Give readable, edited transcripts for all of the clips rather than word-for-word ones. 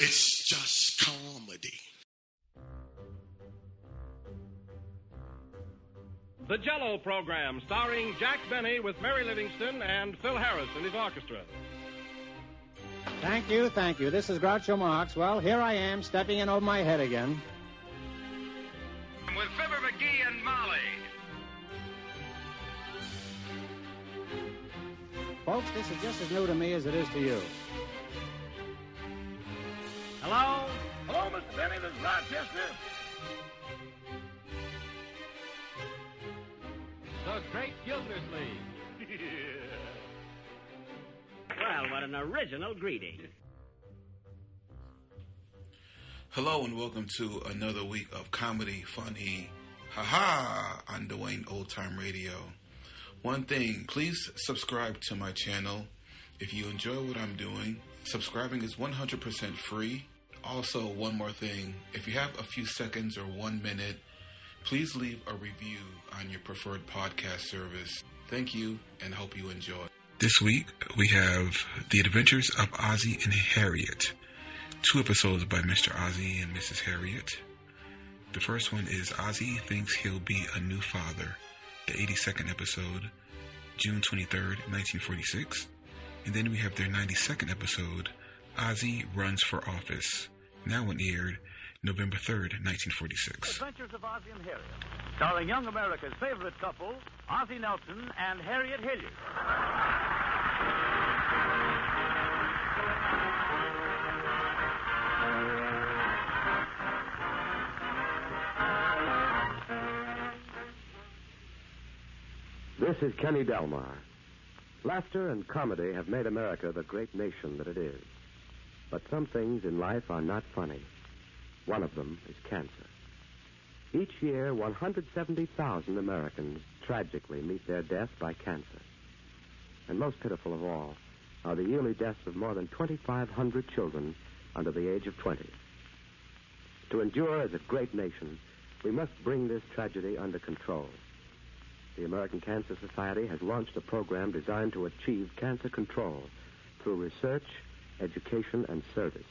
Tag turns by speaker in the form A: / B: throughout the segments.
A: It's just comedy.
B: The Jell-O Program, starring Jack Benny with Mary Livingston and Phil Harris and his orchestra.
C: Thank you. This is Groucho Marx. Well, here I am, stepping in over my head again.
D: With Fibber McGee and Molly.
C: Folks, this is just as new to me as it is to you.
B: Hello?
D: Hello, Mr. Benny, this is Rochester.
B: The Great Gildersleeve.
E: Well, what an original greeting.
F: Hello and welcome to another week of comedy, funny, haha, on Dwayne Old Time Radio. One thing, please subscribe to my channel. If you enjoy what I'm doing, subscribing is 100% free. Also, one more thing, if you have a few seconds or 1 minute, please leave a review on your preferred podcast service. Thank you and hope you enjoy. This week, we have The Adventures of Ozzie and Harriet. 2 episodes by Mr. Ozzie and Mrs. Harriet. The first one is Ozzie Thinks He'll Be a New Father, the 82nd episode, June 23rd, 1946. And then we have their 92nd episode, Ozzie Runs for Office, now on aired November 3rd, 1946.
G: Adventures of Ozzie and Harriet, starring young America's favorite couple, Ozzie Nelson and Harriet Hilliard.
H: This is Kenny Delmar. Laughter and comedy have made America the great nation that it is. But some things in life are not funny. One of them is cancer. Each year, 170,000 Americans tragically meet their death by cancer. And most pitiful of all are the yearly deaths of more than 2,500 children under the age of 20. To endure as a great nation, we must bring this tragedy under control. The American Cancer Society has launched a program designed to achieve cancer control through research, education, and service.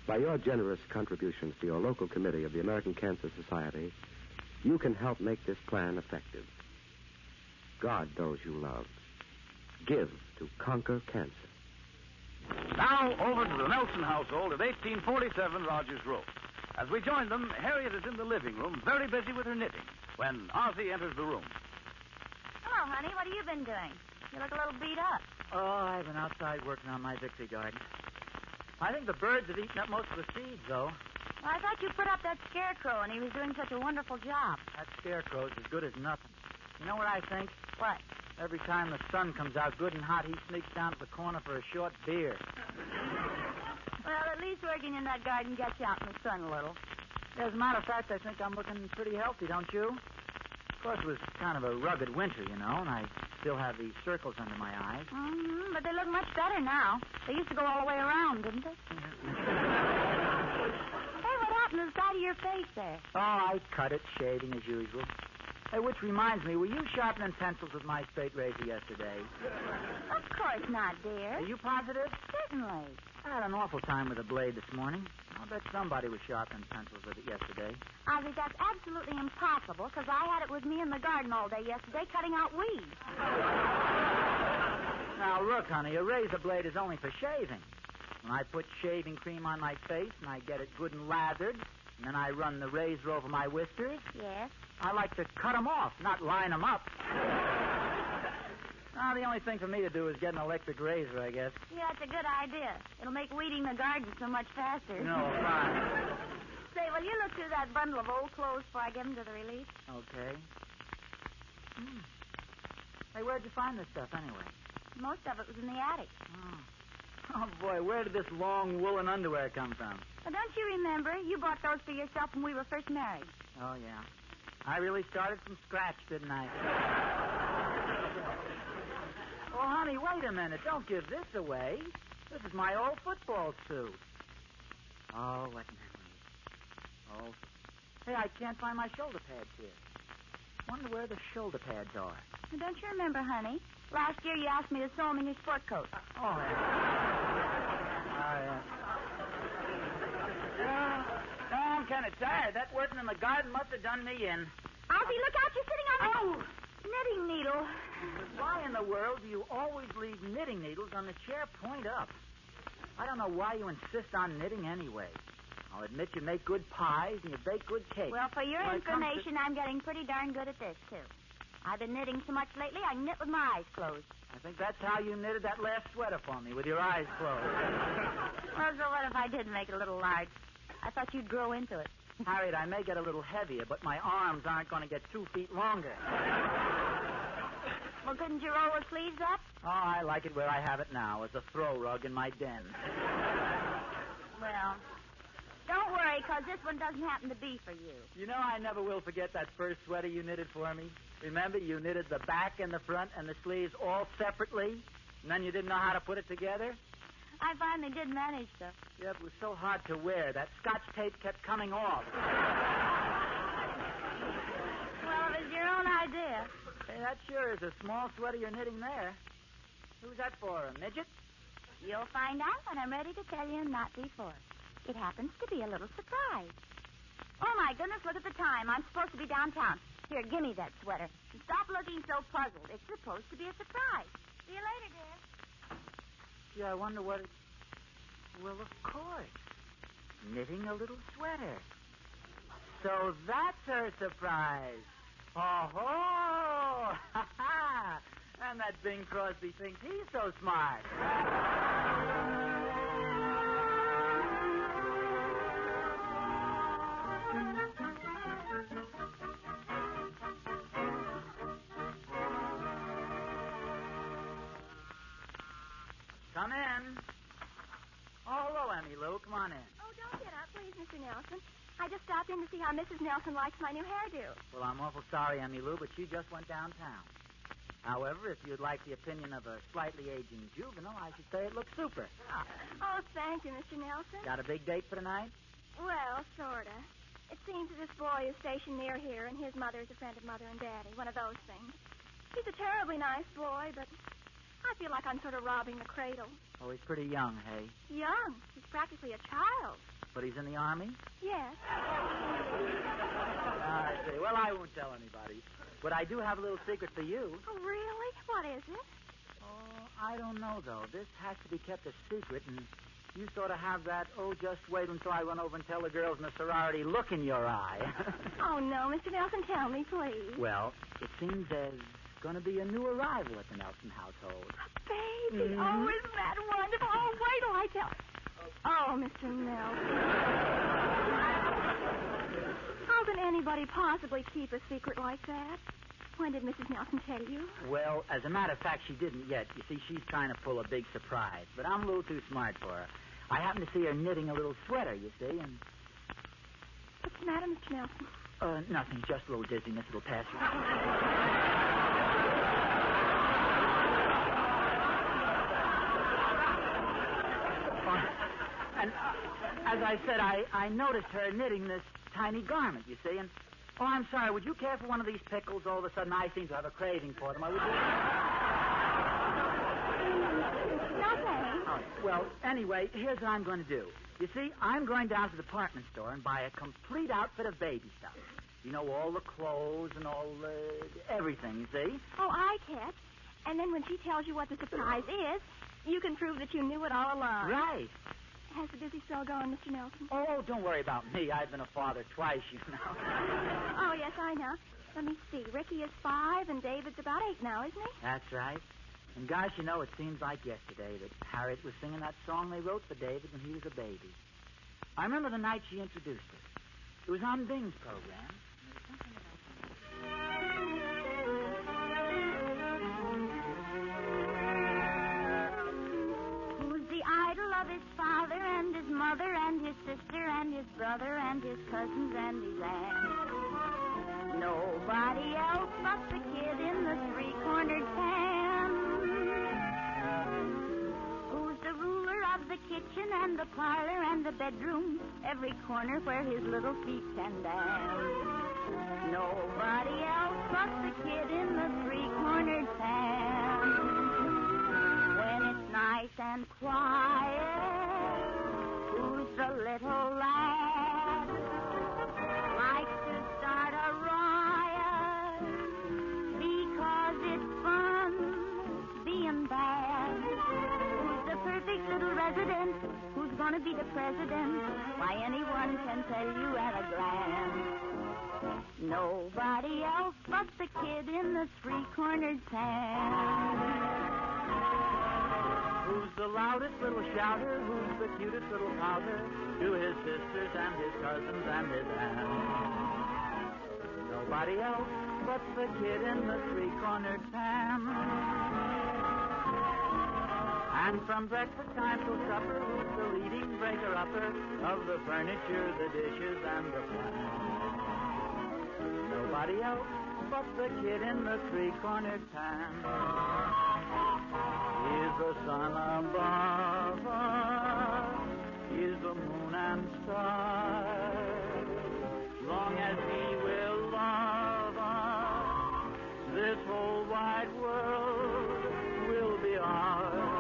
H: By your generous contributions to your local committee of the American Cancer Society, you can help make this plan effective. God those you love. Give to conquer cancer.
G: Now, over to the Nelson household at 1847 Rogers Road. As we join them, Harriet is in the living room, very busy with her knitting, when Ozzie enters the room.
I: Hello, honey. What have you been doing? You look a little beat up.
J: Oh, I've been outside working on my Dixie garden. I think the birds have eaten up most of the seeds, though.
I: Well, I thought you put up that scarecrow, and he was doing such a wonderful job.
J: That scarecrow's as good as nothing. You know what I think?
I: What?
J: Every time the sun comes out good and hot, he sneaks down to the corner for a short beer.
I: Well, at least working in that garden gets you out in the sun a little.
J: As a matter of fact, I think I'm looking pretty healthy, don't you? Of course, it was kind of a rugged winter, you know, and I still have these circles under my eyes.
I: Mm-hmm, but they look much better now. They used to go all the way around, didn't they? Hey, what happened to the side of your face there?
J: Oh, I cut it, shaving as usual. Hey, which reminds me, were you sharpening pencils with my straight razor yesterday?
I: Of course not, dear.
J: Are you positive?
I: Certainly.
J: I had an awful time with the blade this morning. I'll bet somebody was sharpening pencils with it yesterday.
I: Ozzie, that's absolutely impossible, because I had it with me in the garden all day yesterday cutting out weeds.
J: Now, look, honey, a razor blade is only for shaving. When I put shaving cream on my face and I get it good and lathered, and then I run the razor over my whiskers,
I: yes,
J: I like to cut them off, not line them up. Now, the only thing for me to do is get an electric razor, I guess.
I: Yeah, that's a good idea. It'll make weeding the garden so much faster.
J: No, fine.
I: Say, will you look through that bundle of old clothes before I give them to the relief?
J: Okay. Hey, where'd you find this stuff, anyway?
I: Most of it was in the attic.
J: Oh, boy, where did this long woolen underwear come from?
I: Well, don't you remember? You bought those for yourself when we were first married.
J: Oh, yeah. I really started from scratch, didn't I? Oh, honey, wait a minute. Don't give this away. This is my old football suit. Oh, what memories. Oh. Hey, I can't find my shoulder pads here. Wonder where the shoulder pads are.
I: Well, don't you remember, honey? Last year you asked me to sew them in your sport coat.
J: Oh, yeah. Ken, it's Dad. That working in the garden must have done me in.
I: Ozzie, look out. You're sitting on the knitting needle.
J: Why in the world do you always leave knitting needles on the chair point up? I don't know why you insist on knitting anyway. I'll admit you make good pies and you bake good cakes.
I: Well, for your
J: When it comes
I: information, I'm getting pretty darn good at this, too. I've been knitting so much lately, I knit with my eyes closed.
J: I think that's how you knitted that last sweater for me, with your eyes closed.
I: Well, so what if I did make it a little large? I thought you'd grow into it.
J: Harriet, I may get a little heavier, but my arms aren't going to get 2 feet longer.
I: Well, couldn't you roll the sleeves up?
J: Oh, I like it where I have it now, as a throw rug in my den.
I: Well, don't worry, because this one doesn't happen to be for you.
J: You know, I never will forget that first sweater you knitted for me. Remember, you knitted the back and the front and the sleeves all separately, and then you didn't know how to put it together?
I: I finally did manage, though.
J: Yeah, it was so hard to wear. That Scotch tape kept coming off.
I: Well, it was your own idea.
J: Hey, that sure is a small sweater you're knitting there. Who's that for, a midget?
I: You'll find out when I'm ready to tell you, not before. It happens to be a little surprise. Oh, my goodness, look at the time. I'm supposed to be downtown. Here, give me that sweater. And stop looking so puzzled. It's supposed to be a surprise. See you later, dear.
J: Gee, I wonder what it... Well, of course. Knitting a little sweater. So that's her surprise. Oh-ho! Ha-ha! And that Bing Crosby thinks he's so smart. Come in. Oh, hello, Emmy Lou. Come on in.
K: Oh, don't get up, please, Mr. Nelson. I just stopped in to see how Mrs. Nelson likes my new hairdo.
J: Well, I'm awful sorry, Emmy Lou, but she just went downtown. However, if you'd like the opinion of a slightly aging juvenile, I should say it looks super.
K: Oh, thank you, Mr. Nelson.
J: Got a big date for tonight?
K: Well, sort of. It seems that this boy is stationed near here, and his mother is a friend of Mother and Daddy, one of those things. He's a terribly nice boy, but I feel like I'm sort of robbing the cradle.
J: Oh, he's pretty young, hey?
K: Young. He's practically a child.
J: But he's in the Army?
K: Yes.
J: I see. Well, I won't tell anybody. But I do have a little secret for you.
K: Oh, really? What is it?
J: Oh, I don't know, though. This has to be kept a secret, and you sort of have that, just wait until I run over and tell the girls in the sorority look in your eye.
K: Oh, no, Mr. Nelson, tell me, please.
J: Well, it seems there's going to be a new arrival at the Nelson household.
K: A baby. Mm-hmm. Oh, isn't that wonderful? Oh, wait till I tell... Oh, Mr. Nelson. How can anybody possibly keep a secret like that? When did Mrs. Nelson tell you?
J: Well, as a matter of fact, she didn't yet. You see, she's trying to pull a big surprise. But I'm a little too smart for her. I happen to see her knitting a little sweater, you see, and...
K: What's the matter, Mr. Nelson?
J: Nothing. Just a little dizziness. It'll pass. And as I said, I noticed her knitting this tiny garment, you see, and... Oh, I'm sorry. Would you care for one of these pickles? All of a sudden, I seem to have a craving for them. Would you?
K: No, thanks.
J: Oh, well, anyway, here's what I'm going to do. You see, I'm going down to the department store and buy a complete outfit of baby stuff. You know, all the clothes and all everything, you see?
K: Oh, I catch. And then when she tells you what the surprise is, you can prove that you knew it all along.
J: Right.
K: Has the busy spell gone, Mr. Nelson?
J: Oh, don't worry about me. I've been a father twice, you know.
K: Oh, yes, I know. Let me see. Ricky is 5, and David's about 8 now, isn't he?
J: That's right. And, gosh, you know, it seems like yesterday that Harriet was singing that song they wrote for David when he was a baby. I remember the night she introduced it. It was on Bing's program.
I: Idol of his father and his mother and his sister and his brother and his cousins and his aunts. Nobody else but the kid in the three-cornered pan. Who's the ruler of the kitchen and the parlor and the bedroom, every corner where his little feet can dance. Nobody else but the kid in the three-cornered pan. When it's nice and quiet, who's the little lad want to be the president? Why, anyone can tell you at a glance. Nobody else but the kid in the three-cornered tent.
J: Who's the loudest little shouter? Who's the cutest little pouter? To his sisters and his cousins and his aunts. Nobody else but the kid in the three-cornered tent. And from breakfast time till supper, who's the leading breaker-upper of the furniture, the dishes, and the plants? Nobody else but the kid in the three-cornered tent. He's the sun above us. He's the moon and stars. Long as he will love us, this whole wide world will be ours.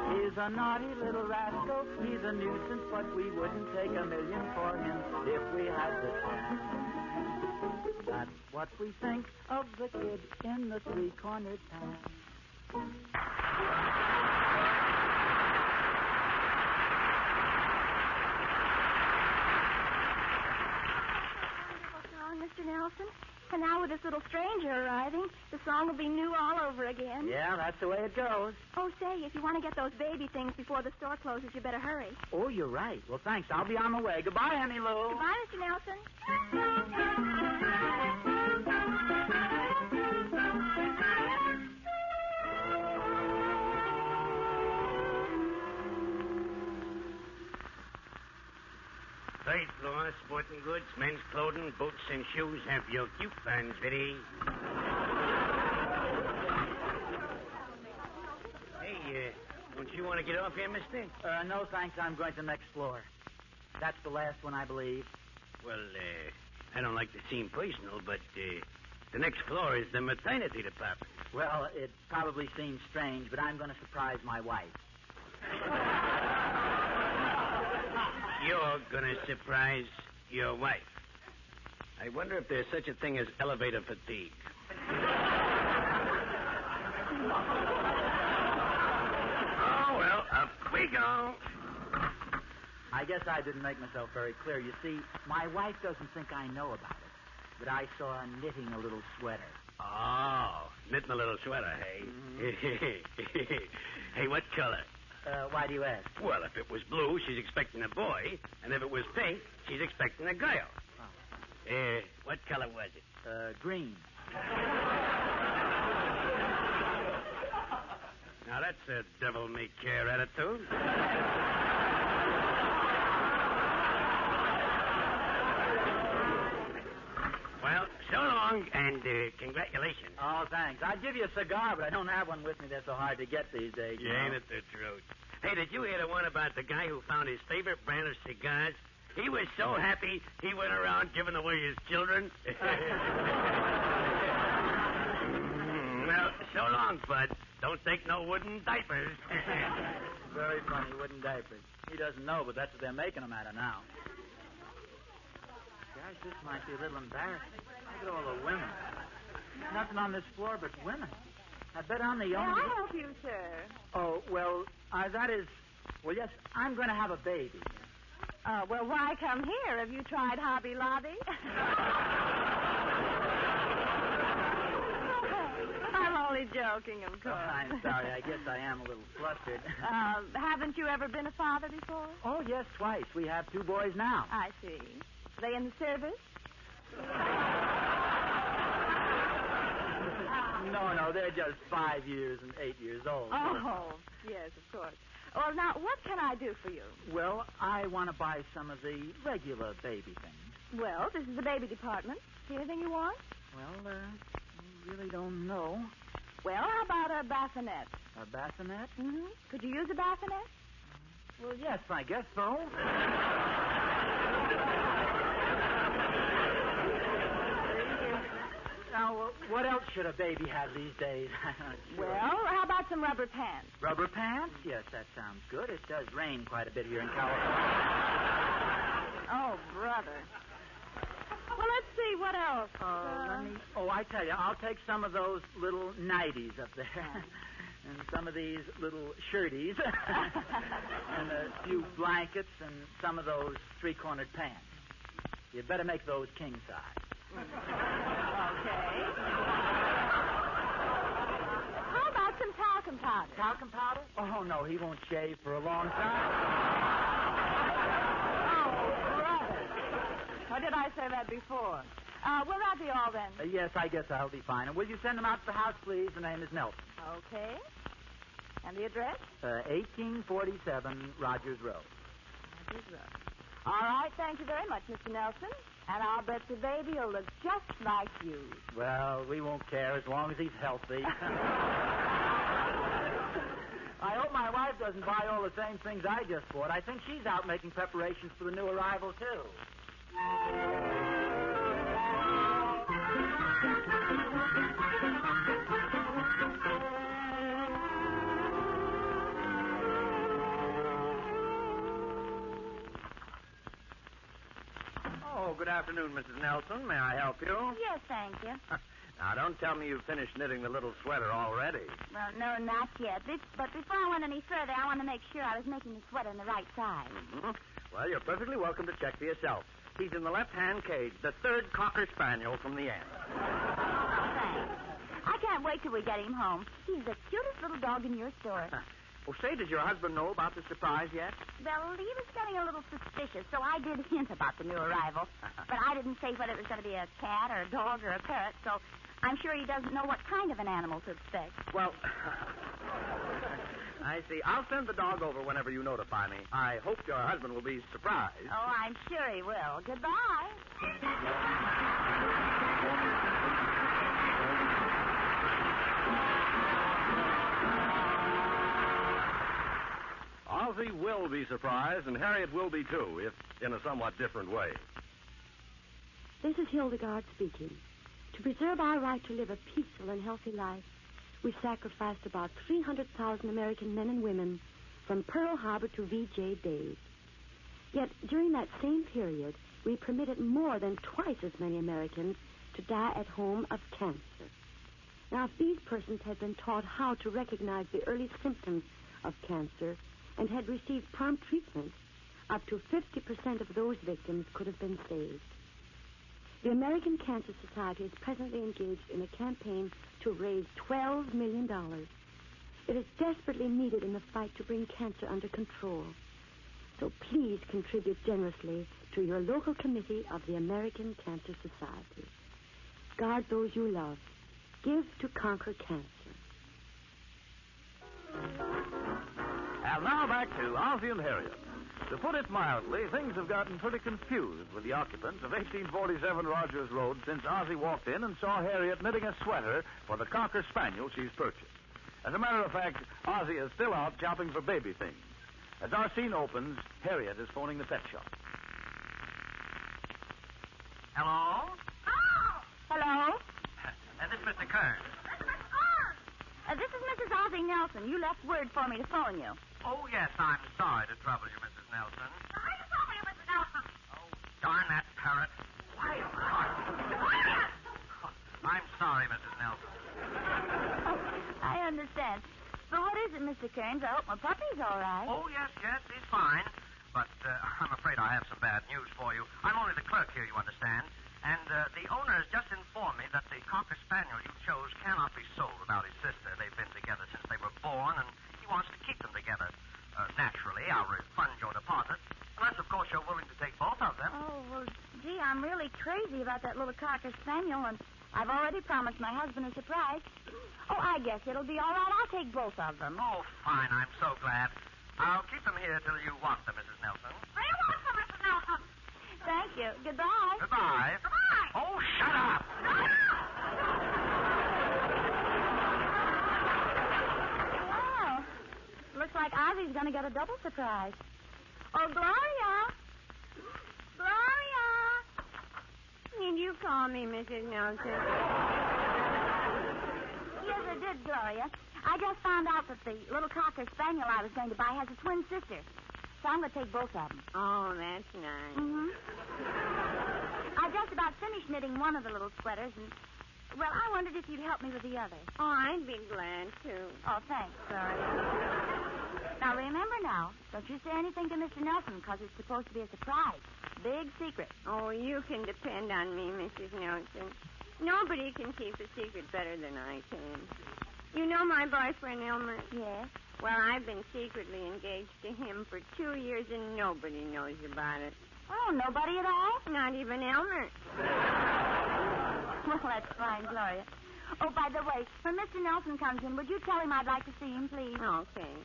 J: He's a naughty little rascal. He's a nuisance, but we wouldn't take a million for him if we had the chance. That's what we think of the kid in the three-cornered tent.
K: Wonderful song, Mr. Nelson. And now with this little stranger arriving, the song will be new all over again.
J: Yeah, that's the way it goes.
K: Oh, say, if you want to get those baby things before the store closes, you better hurry.
J: Oh, you're right. Well, thanks. I'll be on my way. Goodbye, Annie Lou.
K: Goodbye, Mr. Nelson.
E: Third floor, sporting goods, men's clothing, boots and shoes. Have your coupons ready. Hey, don't you want to get off here, mister?
J: No, thanks. I'm going to the next floor. That's the last one, I believe.
E: Well, I don't like to seem personal, but the next floor is the maternity department.
J: Well, it probably seems strange, but I'm going to surprise my wife.
E: You're going to surprise your wife. I wonder if there's such a thing as elevator fatigue. Oh, well, up we go.
J: I guess I didn't make myself very clear. You see, my wife doesn't think I know about it, but I saw her knitting a little sweater.
E: Oh, knitting a little sweater, hey? Mm-hmm. Hey, what color?
J: Why do you ask?
E: Well, if it was blue, she's expecting a boy, and if it was pink, she's expecting a girl. Oh. What color was it?
J: Green.
E: Now, that's a devil-may-care attitude. Well, so long, and congratulations.
J: Oh, thanks. I'd give you a cigar, but I don't have one with me. They're so hard to get these days.
E: Yeah, ain't it the truth? Hey, did you hear the one about the guy who found his favorite brand of cigars? He was so happy, he went around giving away his children. Well, so long, Bud. Don't take no wooden diapers.
J: Very funny, wooden diapers. He doesn't know, but that's what they're making them out of now. Gosh, this might be a little embarrassing. Look at all the women. Nothing on this floor but women. I bet I'm the only...
L: May I help you, sir?
J: Oh, well, that is... Well, yes, I'm going to have a baby.
L: Well, why come here? Have you tried Hobby Lobby? I'm only joking, of course.
J: Oh, I'm sorry. I guess I am a little flustered.
L: Haven't you ever been a father before?
J: Oh, yes, twice. We have 2 boys now.
L: I see. They in the service?
J: No, they're just 5 years and 8 years old.
L: Oh, yes, of course. Well, now, what can I do for you?
J: Well, I want to buy some of the regular baby things.
L: Well, this is the baby department. Anything you want?
J: Well, I really don't know.
L: Well, how about a bassinet?
J: A bassinet?
L: Mm-hmm. Could you use a bassinet?
J: Well, yes, I guess so. Now, what else should a baby have these days?
L: Well, how about some rubber pants?
J: Rubber pants? Yes, that sounds good. It does rain quite a bit here in California.
L: Oh, brother. Well, let's see, what else?
J: I tell you, I'll take some of those little nighties up there. and some of these little shirties, and a few blankets, and some of those three-cornered pants. You'd better make those king size.
L: Okay. How about some talcum powder?
J: Talcum powder? Oh, no, he won't shave for a long time.
L: Oh, brother. Or did I say that before? Will that be all then?
J: Yes, I guess I'll be fine. And will you send them out to the house, please? The name is Nelson.
L: Okay. And the address?
J: 1847 Rogers Road.
L: Rogers Road. All right, thank you very much, Mr. Nelson. And I'll bet the baby will look just like you.
J: Well, we won't care as long as he's healthy. I hope my wife doesn't buy all the same things I just bought. I think she's out making preparations for the new arrival, too.
M: Oh, good afternoon, Mrs. Nelson. May I help you?
I: Yes, thank you.
M: Now, don't tell me you've finished knitting the little sweater already.
I: Well, no, not yet. But before I went any further, I want to make sure I was making the sweater in the right size.
M: Mm-hmm. Well, you're perfectly welcome to check for yourself. He's in the left-hand cage, the third Cocker Spaniel from the end.
I: Thanks. I can't wait till we get him home. He's the cutest little dog in your store.
M: Well, say, did your husband know about the surprise yet?
I: Well, he was getting a little suspicious, so I did hint about the new arrival. But I didn't say whether it was going to be a cat or a dog or a parrot, so I'm sure he doesn't know what kind of an animal to expect.
M: Well, I see. I'll send the dog over whenever you notify me. I hope your husband will be surprised.
I: Oh, I'm sure he will. Goodbye.
N: Ozzie will be surprised, and Harriet will be, too, if in a somewhat different way.
O: This is Hildegard speaking. To preserve our right to live a peaceful and healthy life, we sacrificed about 300,000 American men and women from Pearl Harbor to VJ days. Yet, during that same period, we permitted more than twice as many Americans to die at home of cancer. Now, if these persons had been taught how to recognize the early symptoms of cancer and had received prompt treatment, up to 50% of those victims could have been saved. The American Cancer Society is presently engaged in a campaign to raise $12 million. It is desperately needed in the fight to bring cancer under control. So please contribute generously to your local committee of the American Cancer Society. Guard those you love. Give to conquer cancer.
G: And now back to Ozzie and Harriet. To put it mildly, things have gotten pretty confused with the occupants of 1847 Rogers Road since Ozzie walked in and saw Harriet knitting a sweater for the Cocker Spaniel she's purchased. As a matter of fact, Ozzie is still out shopping for baby things. As our scene opens, Harriet is phoning the pet shop.
E: Hello?
I: Oh! Hello?
E: This is Mr. Kern.
I: This is Mrs. Ozzie Nelson. You left word for me to phone you.
E: Oh, yes, I'm sorry to trouble you, Mrs. Nelson.
I: Sorry to trouble you, Mrs. Nelson.
E: Oh, darn that parrot. I'm sorry, Mrs. Nelson.
I: Oh, I understand. But what is it, Mr. Kearns? I hope my puppy's all right.
E: Oh, yes, he's fine. But I'm afraid I have some bad news for you. I'm only the clerk here, you understand. And the owner has just informed me that the Cocker Spaniel you chose cannot be sold without his sister. They've been together since they were born, and he wants to keep them together. Naturally, I'll refund your deposit, unless, of course, you're willing to take both of them.
I: Oh, well, gee, I'm really crazy about that little Cocker Spaniel, and I've already promised my husband a surprise. Oh, I guess it'll be all right. I'll take both of them.
E: Oh, fine. I'm so glad. I'll keep them here till you want them, Mrs. Nelson.
I: Very welcome, Mrs. Nelson. Thank you. Goodbye.
E: Goodbye.
I: Goodbye.
E: Oh, shut up.
I: Well, looks like Ozzie's going to get a double surprise. Oh, Gloria. Gloria.
L: Did you call me, Mrs. Nelson?
I: Yes, I did, Gloria. I just found out that the little Cocker Spaniel I was going to buy has a twin sister. So I'm going to take both of them.
L: Oh, that's nice.
I: Mm-hmm. I just about finished knitting one of the little sweaters, and Well, I wondered if you'd help me with the other.
L: Oh, I'd be glad to.
I: Oh, thanks, Gloria. Now, remember now, don't you say anything to Mr. Nelson, because it's supposed to be a surprise. Big secret.
L: Oh, you can depend on me, Mrs. Nelson. Nobody can keep a secret better than I can. You know my boyfriend, Elmer?
I: Yes.
L: Well, I've been secretly engaged to him for 2 years, and nobody knows about it.
I: Oh, nobody at all?
L: Not even Elmer.
I: Well, that's fine, Gloria. Oh, by the way, when Mr. Nelson comes in, would you tell him I'd like to see him, please?
L: Okay.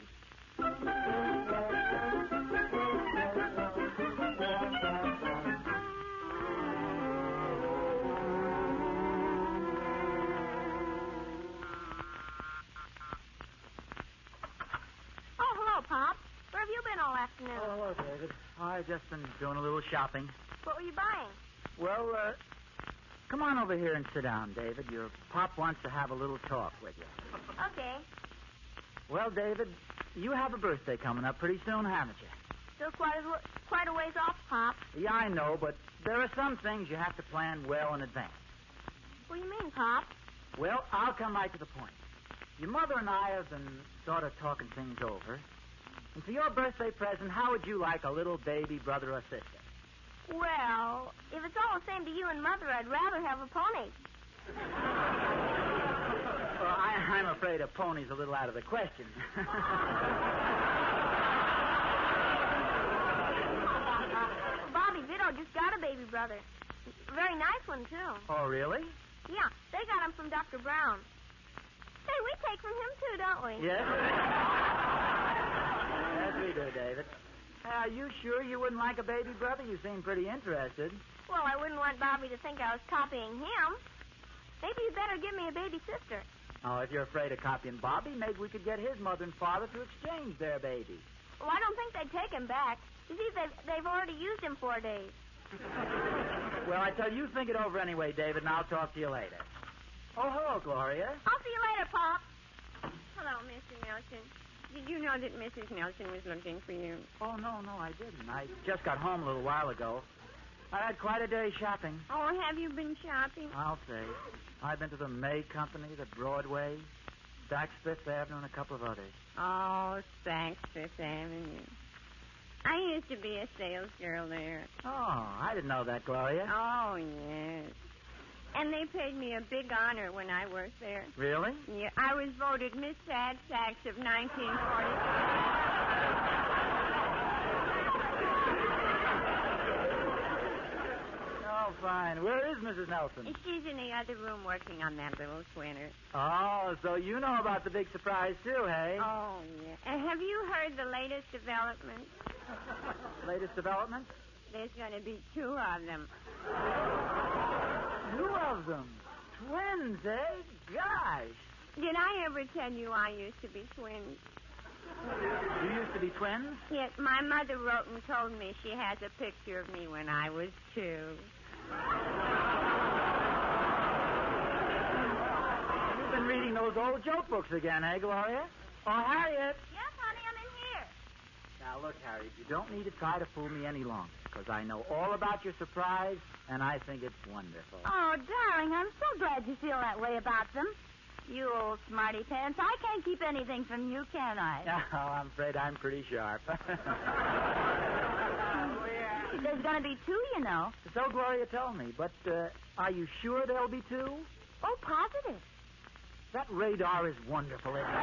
K: Oh, hello, Pop. Where have you been all afternoon?
J: Oh, hello, David. I've just been doing a little shopping.
K: What were you buying?
J: Well, come on over here and sit down, David. Your pop wants to have a little talk with you.
K: Okay.
J: Well, David, you have a birthday coming up pretty soon, haven't you?
K: Still quite a ways off, Pop.
J: Yeah, I know, but there are some things you have to plan well in advance.
K: What do you mean, Pop?
J: Well, I'll come right to the point. Your mother and I have been sort of talking things over. And for your birthday present, how would you like a little baby brother or sister?
K: Well, if it's all the same to you and Mother, I'd rather have a pony.
J: Well, I'm afraid a pony's a little out of the question.
K: Bobby Vito just got a baby brother. A very nice one, too.
J: Oh, really?
K: Yeah, they got him from Dr. Brown. Hey, we take from him, too, don't we?
J: Yes. Yes, we do, David. Are you sure you wouldn't like a baby brother? You seem pretty interested.
K: Well, I wouldn't want Bobby to think I was copying him. Maybe you'd better give me a baby sister.
J: Oh, if you're afraid of copying Bobby, maybe we could get his mother and father to exchange their baby.
K: Well, I don't think they'd take him back. You see, they've already used him 4 days.
J: Well, I tell you, think it over anyway, David, and I'll talk to you later. Oh, hello, Gloria.
K: I'll see you later, Pop.
L: Hello, Mr. Nelson. Did you know that Mrs. Nelson was looking for you?
J: Oh, no, I didn't. I just got home a little while ago. I had quite a day shopping.
L: Oh, have you been shopping?
J: I'll say. I've been to the May Company, the Broadway, Saks Fifth Avenue, and a couple of others.
L: Oh, Saks Fifth Avenue. I used to be a sales girl there.
J: Oh, I didn't know that, Gloria.
L: Oh, yes. And they paid me a big honor when I worked there.
J: Really?
L: Yeah, I was voted Miss Sad Sacks of 1940.
J: Oh, fine. Where is Mrs. Nelson?
L: She's in the other room working on that little twinner.
J: Oh, so you know about the big surprise, too, hey?
L: Oh, yeah. And have you heard the latest development?
J: Latest development?
L: There's going to be 2 of them.
J: 2 of them? Twins, eh? Gosh.
L: Did I ever tell you I used to be twins?
J: You used to be twins?
L: Yes, my mother wrote and told me she has a picture of me when I was 2.
J: You've been reading those old joke books again, eh, Gloria? Oh, Harriet.
K: Yes, honey, I'm in here.
J: Now, look, Harriet, you don't need to try to fool me any longer, because I know all about your surprise, and I think it's wonderful.
I: Oh, darling, I'm so glad you feel that way about them. You old smarty pants. I can't keep anything from you, can I?
J: Oh, I'm afraid I'm pretty sharp.
I: There's going to be 2, you know.
J: So Gloria told me, but are you sure there'll be 2?
I: Oh, positive.
J: That radar is wonderful, isn't it?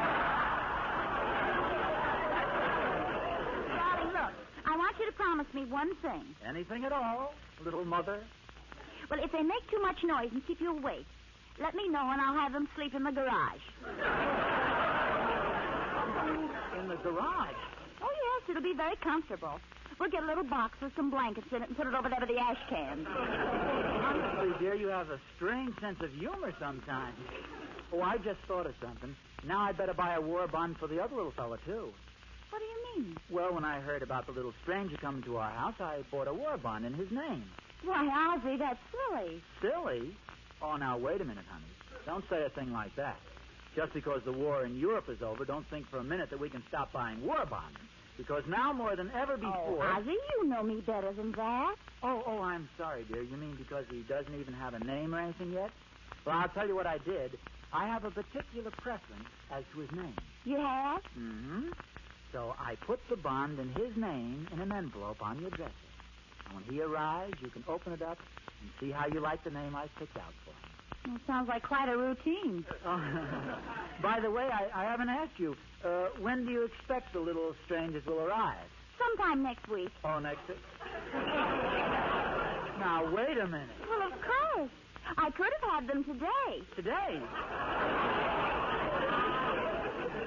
I: Darling, look, I want you to promise me one thing.
J: Anything at all, little mother?
I: Well, if they make too much noise and keep you awake, let me know and I'll have them sleep in the garage.
J: In the garage?
I: Oh, yes, it'll be very comfortable. We'll get a little box with some blankets in it and put it over there with the ash cans.
J: Honestly, dear, you have a strange sense of humor sometimes. Oh, I just thought of something. Now I'd better buy a war bond for the other little fella, too.
I: What do you mean?
J: Well, when I heard about the little stranger coming to our house, I bought a war bond in his name.
I: Why, Ozzie, that's silly.
J: Silly? Oh, now, wait a minute, honey. Don't say a thing like that. Just because the war in Europe is over, don't think for a minute that we can stop buying war bonds. Because now more than ever before...
I: Oh, Ozzie, you know me better than that.
J: Oh, I'm sorry, dear. You mean because he doesn't even have a name or anything yet? Well, I'll tell you what I did. I have a particular preference as to his name.
I: You have?
J: Mm-hmm. So I put the bond in his name in an envelope on your dresser. And when he arrives, you can open it up and see how you like the name I picked out for him.
I: It sounds like quite a routine.
J: By the way, I haven't asked you. When do you expect the little strangers will arrive?
I: Sometime next week.
J: Oh, next week. Now, wait a minute.
I: Well, of course. I could have had them today.
J: Today?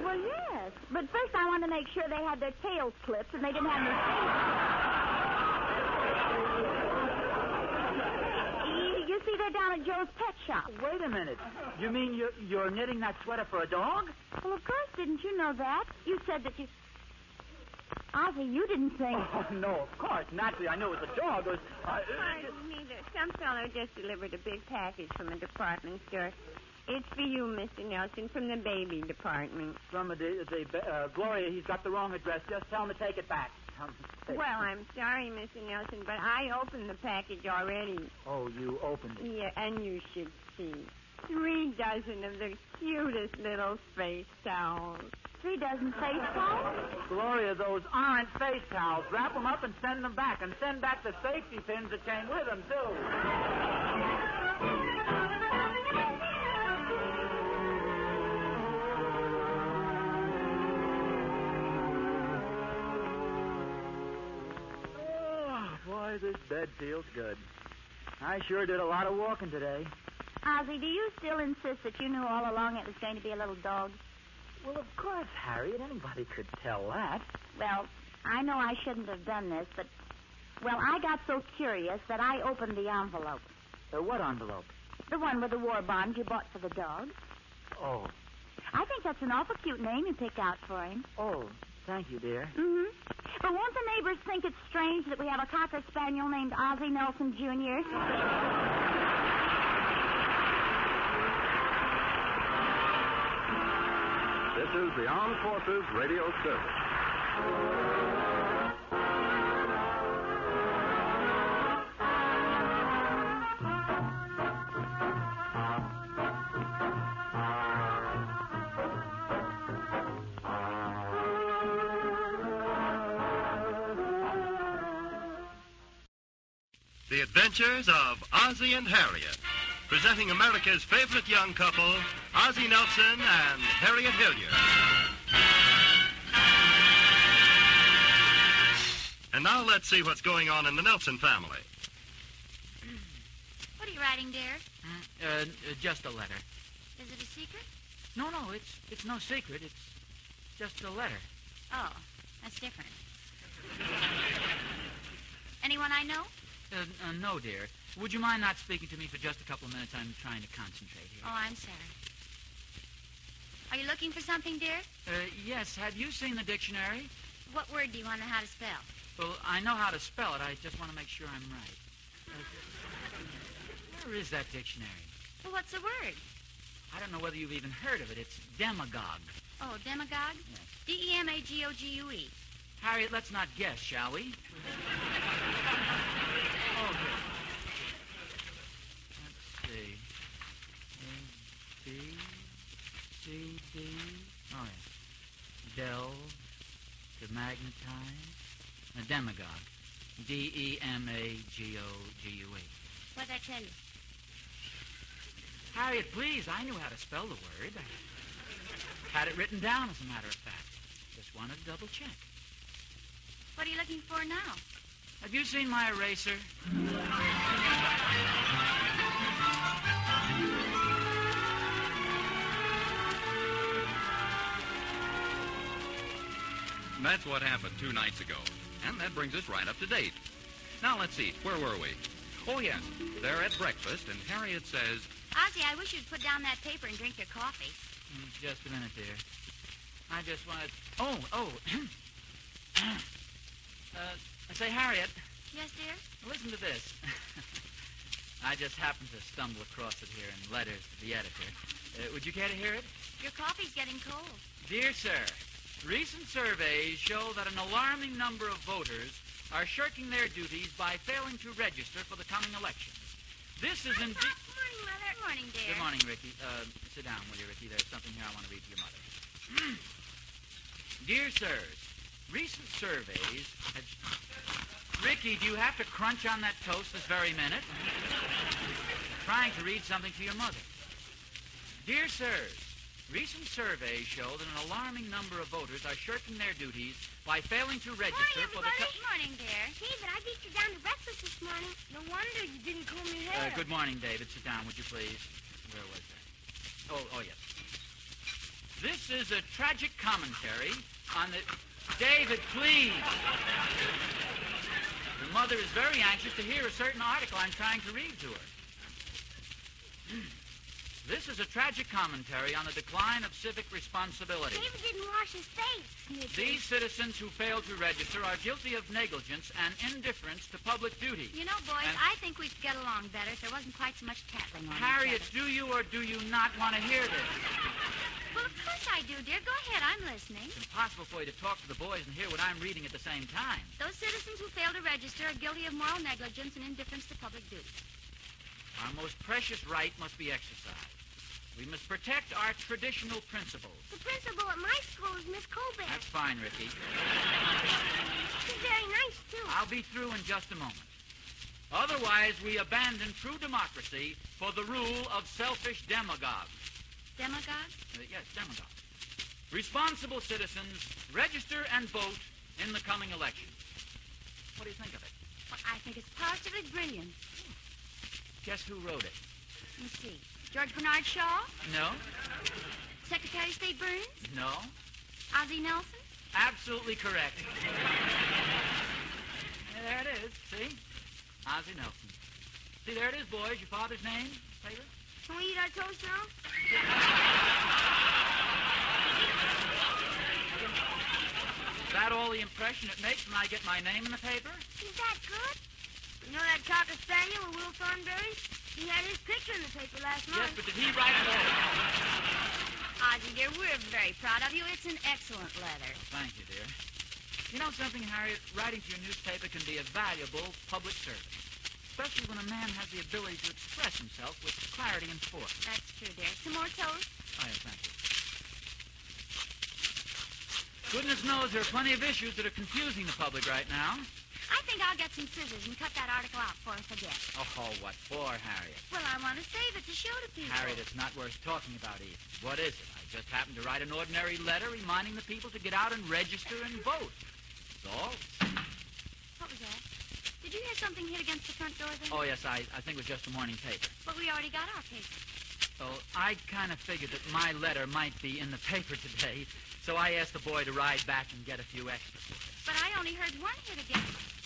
I: Well, yes. But first I want to make sure they had their tails clipped and they didn't have any faces. You see, they're down at Joe's pet shop.
J: Wait a minute. You mean you're knitting that sweater for a dog?
I: Well, of course. Didn't you know that? You said that you... Ozzie, you didn't think...
J: Oh, no, of course. Naturally, I knew it was a dog. It was...
L: Pardon me, some fellow just delivered a big package from a department store. It's for you, Mr. Nelson, from the baby department.
J: From Gloria, he's got the wrong address. Just tell him to take it back.
L: Well, I'm sorry, Mr. Nelson, but I opened the package already.
J: Oh, you opened it?
L: Yeah, and you should see. 3 dozen of the cutest little face towels.
I: 3 dozen face towels?
J: Gloria, those aren't face towels. Wrap them up and send them back. And send back the safety pins that came with them, too. Boy, this bed feels good. I sure did a lot of walking today.
I: Ozzie, do you still insist that you knew all along it was going to be a little dog?
J: Well, of course, Harriet. Anybody could tell that.
I: Well, I know I shouldn't have done this, but... Well, I got so curious that I opened the envelope.
J: What envelope?
I: The one with the war bond you bought for the dog.
J: Oh.
I: I think that's an awful cute name you picked out for him.
J: Oh, thank you, dear.
I: Mm-hmm. But won't the neighbors think it's strange that we have a Cocker Spaniel named Ozzie Nelson Jr.?
N: This is the Armed Forces Radio Service.
B: The Adventures of Ozzie and Harriet, presenting America's favorite young couple, Ozzie Nelson and Harriet Hilliard. And now let's see what's going on in the Nelson family.
P: What are you writing, dear?
J: Just a letter.
P: Is it a secret?
J: No, it's no secret. It's just a letter.
P: Oh, that's different. Anyone I know?
J: No, dear. Would you mind not speaking to me for just a couple of minutes? I'm trying to concentrate here.
P: Oh, I'm sorry. Are you looking for something, dear?
J: Yes. Have you seen the dictionary?
P: What word do you want to know how to spell?
J: Well, I know how to spell it. I just want to make sure I'm right. Where is that dictionary?
P: Well, what's the word?
J: I don't know whether you've even heard of it. It's demagogue.
P: Oh, demagogue?
J: Yes.
P: D-E-M-A-G-O-G-U-E.
J: Harriet, let's not guess, shall we? Oh, good. Let's see. A, B, C, D. Oh, yeah. Delve. Demagnetize. A demagogue. D-E-M-A-G-O-G-U-E.
P: What'd I tell you?
J: Harriet, please. I knew how to spell the word. I had it written down, as a matter of fact. Just wanted to double check.
P: What are you looking for now?
J: Have you seen my eraser?
Q: That's what happened 2 nights ago. And that brings us right up to date. Now, let's see. Where were we? Oh, yes. They're at breakfast, and Harriet says...
P: Ozzie, I wish you'd put down that paper and drink your coffee.
J: Just a minute, dear. I just wanted... Oh. Say, Harriet.
P: Yes, dear?
J: Listen to this. I just happened to stumble across it here in letters to the editor. Would you care to hear it?
P: Your coffee's getting cold.
J: Dear sir, recent surveys show that an alarming number of voters are shirking their duties by failing to register for the coming elections.
R: This is indeed...
P: Good morning, Mother. Good morning, dear.
R: Good morning, Ricky. Sit down, will you, Ricky? There's something here I want to read to your mother. Dear sirs, recent surveys have... Ricky, do you have to crunch on that toast this very minute? Trying to read something to your mother. Dear sirs, recent surveys show that an alarming number of voters are shirking their duties by failing to register for the...
P: Good morning, dear.
L: Hey, but I beat you down to breakfast this morning. No wonder you didn't comb your hair.
R: Good morning, David. Sit down, would you please? Where was that? Oh, yes. This is a tragic commentary on the... David, please. Your mother is very anxious to hear a certain article I'm trying to read to her. This is a tragic commentary on the decline of civic responsibility.
L: David didn't wash his face.
R: These citizens who fail to register are guilty of negligence and indifference to public duty.
P: You know, boys, I think we'd get along better if there wasn't quite so much tattling on
R: Harriet,
P: each other.
R: do you or do you not want to hear this?
P: Well, of course I do, dear. Go ahead. I'm listening.
R: It's impossible for you to talk to the boys and hear what I'm reading at the same time.
P: Those citizens who fail to register are guilty of moral negligence and indifference to public duty.
R: Our most precious right must be exercised. We must protect our traditional principles.
L: The principal at my school is Miss Colbert.
R: That's fine, Ricky.
L: She's very nice, too.
R: I'll be through in just a moment. Otherwise, we abandon true democracy for the rule of selfish demagogues.
P: Demagogues?
R: Yes, demagogues. Responsible citizens register and vote in the coming election. What do you think of it?
P: Well, I think it's positively brilliant.
R: Guess who wrote it?
P: Let me see. George Bernard Shaw?
R: No.
P: Secretary of State Burns?
R: No.
P: Ozzie Nelson?
R: Absolutely correct. There it is. See? Ozzie Nelson. See, there it is, boys. Your father's name? Paper?
L: Can we eat our toast now?
R: Is that all the impression it makes when I get my name in the paper?
L: Is that good? You know that Cocker Spaniel with Will Thornberry? He had his picture in the paper last night.
R: Yes, but did he write it all?
P: Ozzie, dear, we're very proud of you. It's an excellent letter.
R: Thank you, dear. You know something, Harriet? Writing to your newspaper can be a valuable public service, especially when a man has the ability to express himself with clarity and force.
P: That's true, dear. Some more toast?
R: Oh, yes, thank you. Goodness knows there are plenty of issues that are confusing the public right now.
P: I think I'll get some scissors and cut that article out before I forget.
R: Oh, what for, Harriet?
P: Well, I want to save it to show to people.
R: Harriet, it's not worth talking about even. What is it? I just happened to write an ordinary letter reminding the people to get out and register and vote. That's all.
P: What was that? Did you hear something hit against the front door there?
R: Oh, yes, I think it was just the morning paper.
P: But we already got our paper.
R: Oh, I kind of figured that my letter might be in the paper today, so I asked the boy to ride back and get a few extras.
P: But I only heard one hit against.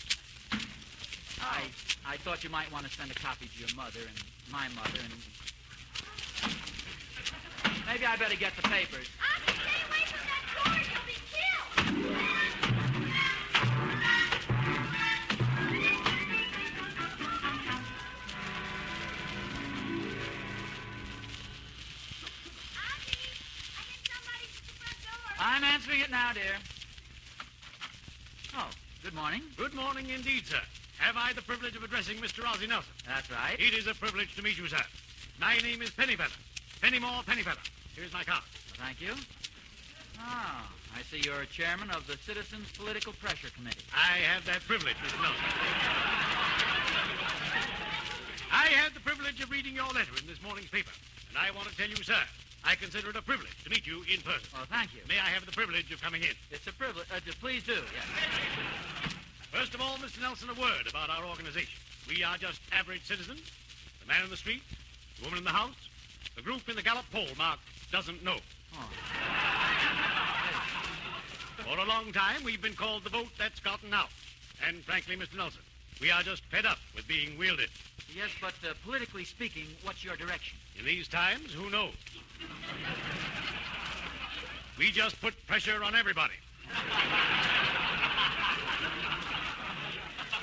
R: I thought you might want to send a copy to your mother and my mother, and maybe I better get the papers.
P: Ozzie, stay away from that door. You'll be killed.
R: I'm answering it now, dear. Oh, good morning.
S: Good morning indeed, sir. Have I the privilege of addressing Mr. Ozzie Nelson?
R: That's right.
S: It is a privilege to meet you, sir. My name is Pennyfeather. Pennymore Pennyfeather. Here's my card.
R: Thank you. Ah, I see you're chairman of the Citizens Political Pressure Committee.
S: I have that privilege, Mr. Nelson. I had the privilege of reading your letter in this morning's paper, and I want to tell you, sir, I consider it a privilege to meet you in person.
R: Well, thank you.
S: May I have the privilege of coming in?
R: It's a privilege. Please do, yes.
S: First of all, Mr. Nelson, a word about our organization. We are just average citizens. The man in the street, the woman in the house, the group in the Gallup poll marked doesn't know.
R: Oh.
S: For a long time, we've been called the vote that's gotten out. And frankly, Mr. Nelson, we are just fed up with being wielded.
R: Yes, but politically speaking, what's your direction?
S: In these times, who knows? We just put pressure on everybody.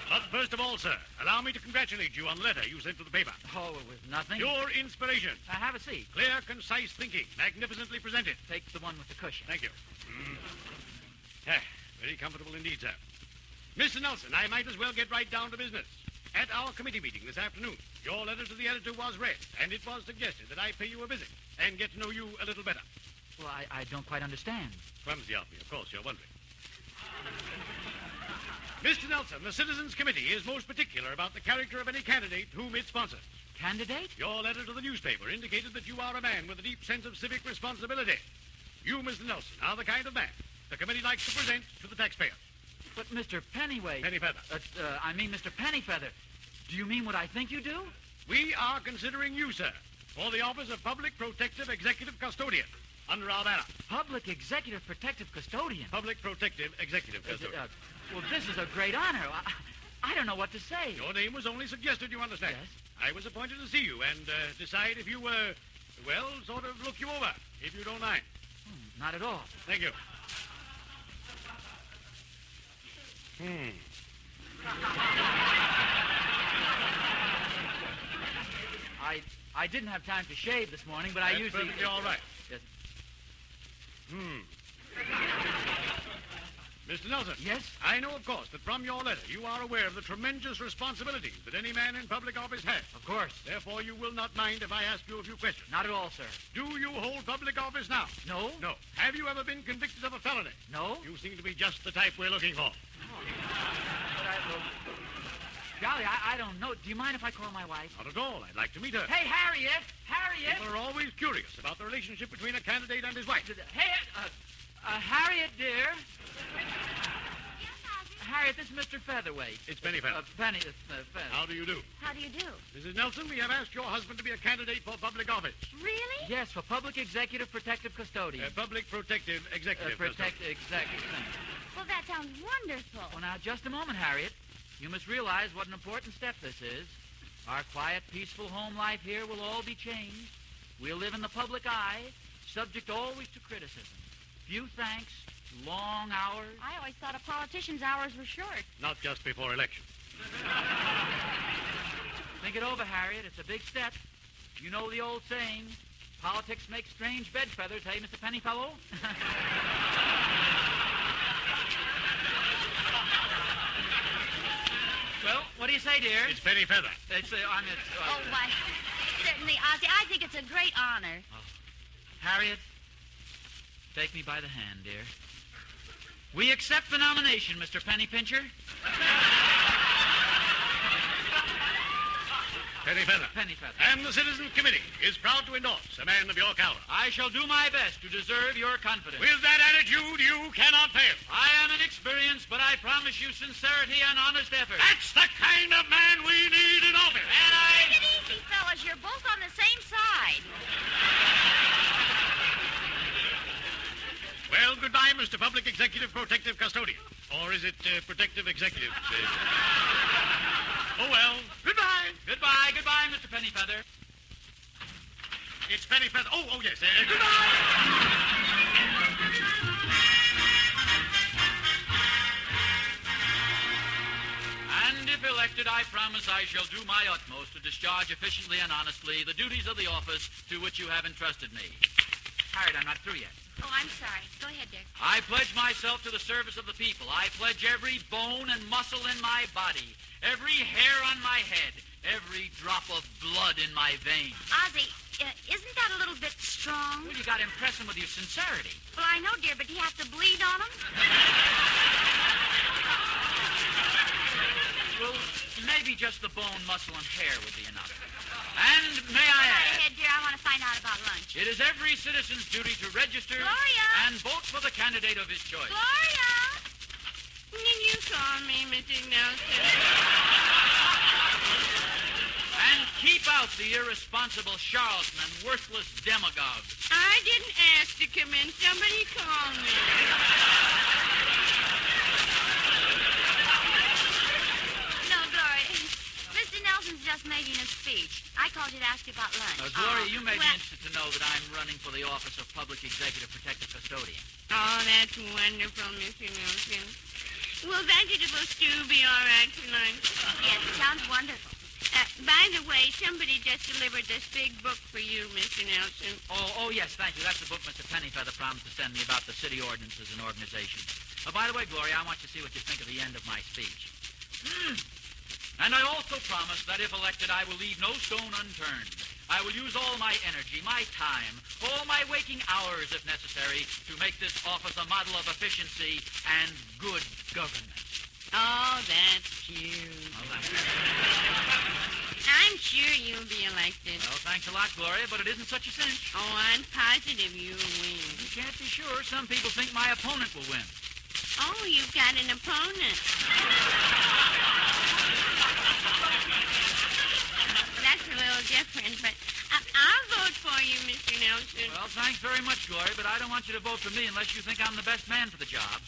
S: But first of all, sir, allow me to congratulate you on the letter you sent to the paper.
R: Oh, it was nothing.
S: Your inspiration.
R: Have a seat.
S: Clear, concise thinking. Magnificently presented.
R: Take the one with the cushion.
S: Thank you. Very comfortable indeed, sir. Mr. Nelson, I might as well get right down to business. At our committee meeting this afternoon, your letter to the editor was read, and it was suggested that I pay you a visit and get to know you a little better.
R: Well, I don't quite understand.
S: Clumsy of me, of course, you're wondering. Mr. Nelson, the Citizens Committee is most particular about the character of any candidate whom it sponsors.
R: Candidate?
S: Your letter to the newspaper indicated that you are a man with a deep sense of civic responsibility. You, Mr. Nelson, are the kind of man the committee likes to present to the taxpayers.
R: But Mr. Pennyweight...
S: Pennyfeather.
R: I mean Mr. Pennyfeather. Do you mean what I think you do?
S: We are considering you, sir, for the office of Public Protective Executive Custodian under our banner.
R: Public Executive Protective Custodian?
S: Public Protective Executive Custodian.
R: Well, this is a great honor. I don't know what to say.
S: Your name was only suggested, you understand.
R: Yes.
S: I was appointed to see you and decide if you were, well, sort of look you over, if you don't mind.
R: Not at all.
S: Thank you.
R: I didn't have time to shave this morning, but I
S: That's
R: usually...
S: perfectly all right.
R: Yes.
S: Mr. Nelson.
R: Yes?
S: I know, of course, that from your letter you are aware of the tremendous responsibilities that any man in public office has.
R: Of course.
S: Therefore, you will not mind if I ask you a few questions.
R: Not at all, sir.
S: Do you hold public office now?
R: No.
S: No. Have you ever been convicted of a felony?
R: No.
S: You seem to be just the type we're looking for.
R: Golly, I don't know. Do you mind if I call my wife?
S: Not at all. I'd like to meet her.
R: Hey, Harriet! Harriet!
S: People are always curious about the relationship between a candidate and his wife.
R: Hey, Harriet, dear. Harriet, this is Mr. Featherweight.
S: It's Pennyfeather.
R: Feather.
S: How do you do?
K: How do you do?
S: Mrs. Nelson, we have asked your husband to be a candidate for public office.
K: Really?
R: Yes, for Public Executive Protective Custodian.
S: Public Protective Executive Custodian.
K: Well, that sounds wonderful.
R: Well, now, just a moment, Harriet. You must realize what an important step this is. Our quiet, peaceful home life here will all be changed. We'll live in the public eye, subject always to criticism. Few thanks, long hours.
K: I always thought a politician's hours were short.
S: Not just before election.
R: Think it over, Harriet. It's a big step. You know the old saying, politics make strange bedfeathers, hey, Mr. Pennyfellow? Well, what do you say, dear?
S: It's Pennyfeather.
K: Oh, why, certainly, Ozzie. I think it's a great honor.
R: Oh. Harriet, take me by the hand, dear. We accept the nomination, Mr. Pennypincher.
S: Pennyfeather.
R: Pennyfeather.
S: And the Citizens Committee is proud to endorse a man of your caliber.
R: I shall do my best to deserve your confidence.
S: With that attitude, you cannot fail.
R: I am inexperienced, but I promise you sincerity and honest effort.
S: That's the kind of man we need in office.
R: And
K: Take it easy, fellas. You're both on the same side.
S: Well, goodbye, Mr. Public Executive Protective Custodian. Or is it Protective Executive? Oh, well. Goodbye.
R: Goodbye, Mr. Pennyfeather.
S: It's Pennyfeather. Oh, yes. Goodbye.
R: And if elected, I promise I shall do my utmost to discharge efficiently and honestly the duties of the office to which you have entrusted me. Harriet, I'm not through yet.
K: Oh, I'm sorry. Go ahead, Dick.
R: I pledge myself to the service of the people. I pledge every bone and muscle in my body, every hair on my head, every drop of blood in my veins.
K: Ozzie, isn't that a little bit strong?
R: Well, you got to impress him with your sincerity.
K: Well, I know, dear, but do you have to bleed on him?
R: Well, maybe just the bone, muscle, and hair would be enough. And may I
K: Go
R: add...
K: ahead, dear. I want to find out about lunch.
R: It is every citizen's duty to register
K: Gloria!
R: and vote for the candidate of his choice.
K: Gloria!
L: Can you call me, Mrs. Nelson?
R: And keep out the irresponsible charlatan and worthless demagogue.
L: I didn't ask to come in. Somebody called me.
K: No, Gloria. Mr. Nelson's just making a speech. I called you to ask you about lunch.
R: Gloria, you may be interested to know that I'm running for the office of Public Executive Protective Custodian.
L: Oh, that's wonderful, Mr. Nelson. Will vegetable stew be all right tonight?
K: Yes, it sounds wonderful.
L: By the way, somebody just delivered this big book for you, Mr. Nelson.
R: Oh, yes, thank you. That's the book Mr. Pennyfeather promised to send me about the city ordinances and organization. By the way, Gloria, I want you to see what you think of the end of my speech. And I also promise that if elected, I will leave no stone unturned. I will use all my energy, my time, all my waking hours, if necessary, to make this office a model of efficiency and good government.
L: Oh, that's cute. I'm sure you'll be elected.
R: Well, thanks a lot, Gloria, but it isn't such a cinch.
L: Oh, I'm positive you'll win.
R: You can't be sure. Some people think my opponent will win.
L: Oh, you've got an opponent. That's a little different, but I'll vote for you, Mr. Nelson.
R: Well, thanks very much, Gloria, but I don't want you to vote for me unless you think I'm the best man for the job.